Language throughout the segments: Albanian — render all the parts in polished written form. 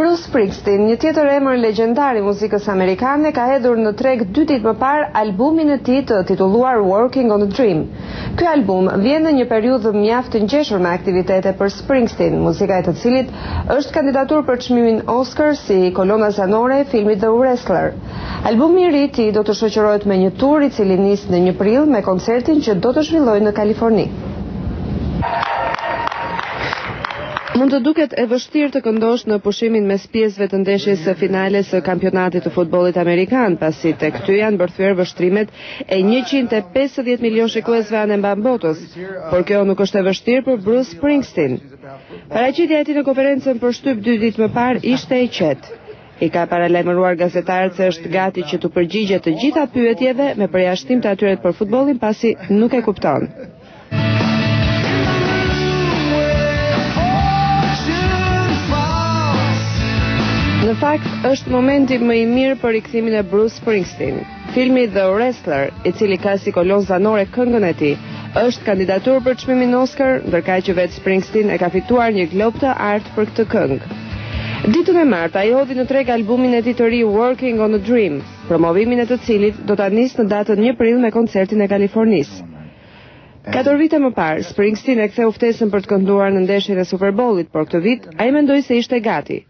Bruce Springsteen, një tjetër emër legjendar i muzikës amerikane, ka hedhur në treg 2 ditë më parë albumin e tij të titulluar Working on a Dream. Ky album vjen në një periudhë mjaft të ngjeshur me aktivitete për Springsteen, muzika e të cilit është kandidatur për çmimin Oscar si kolona zanore e filmit The Wrestler. Albumi i ri i tij do të shoqërohet me një tur i cili nis në 1 prill me koncertin që do të zhvillojë në Kaliforni. Mund të duket e vështirë të këndosh në pushimin mes pjesëve të ndeshjes së finales së kampionatit të futbollit amerikan, pasi tek ty janë bërthyer vështrimet e 150 milion shikuesve anë mban botës, por kjo nuk është e vështirë për Bruce Springsteen. Paraqitja e tij në konferencën për shtyp 2 ditë më parë ishte e qetë. I ka paralajmëruar gazetarët se është gati që të përgjigjet të gjitha pyetjeve me përjashtim të atyre për futbollin pasi nuk e kupton. Në fakt, është momenti më i mirë për rikthimin e Bruce Springsteen. Filmi The Wrestler, i cili ka si kolon zanore këngën e tij, është kandidatur për çmimin Oscar, ndërkaq që vetë Springsteen e ka fituar një glob të artë për këtë këngë. Ditën e martë, ai hodhi në treg albumin e tij të ri Working on a Dream, promovimin e të cilit do ta nisë në datën 1 prill me koncertin e Kalifornisë. 4 vite më parë, Springsteen e ktheu ftesën për të kënduar në ndeshjen e Super Bowlit, por këtë vit ai mendoi se ishte gati.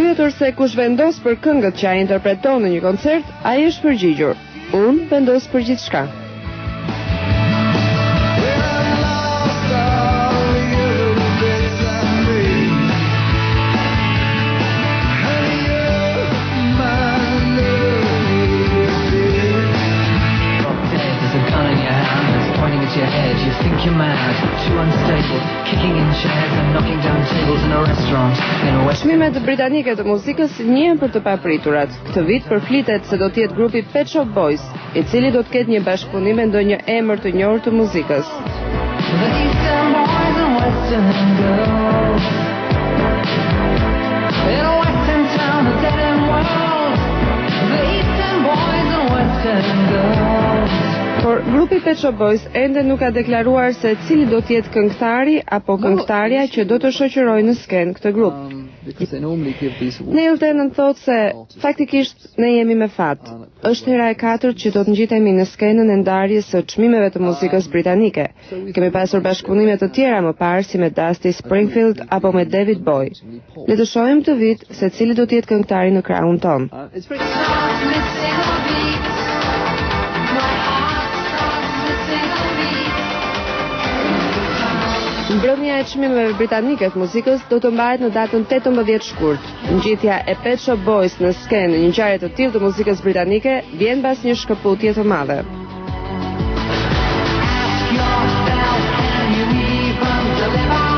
Pyetur se kush vendos për këngët që ai interpreton në një koncert, ai është përgjigjur: "Unë vendos për gjithçka." Your head, you think you're mad, too unstable, kicking in chairs and knocking down tables in a restaurant in a West. Çmimet britanike të muzikës njihen për të papriturat. Këtë vit përflitet se do të jetë grupi Pet Shop Boys, i cili do të ketë një bashkëpunim me ndonjë emër të njohur të muzikës. The Eastern boys and Western girls in a Western town, a dead end world. The Eastern boys and Western girls. Por grupi Pet Shop Boys ende nuk ka deklaruar se cili do të jetë këngëtari apo këngëtarja që do të shoqërojë në skenë këtë grup. Neil Tennant thotë se faktikisht ne jemi me fat. Është hera e 4 që do të ngjitemi në skenën e ndarjes së çmimeve të muzikës britanike. Kemi pasur bashkëpunime të tjera më parë si me Dusty Springfield apo me David Bowie. Le të shohim këtë vit se cili do të jetë këngëtari në krahun ton. Mbrëmja e çmimeve britanike të muzikës do të mbahet në datën 18 shkurt. Ngjitja e Pet Shop Boys në skenë në një ngjarje të tillë të muzikës britanike vjen pas një shkëputje të madhe.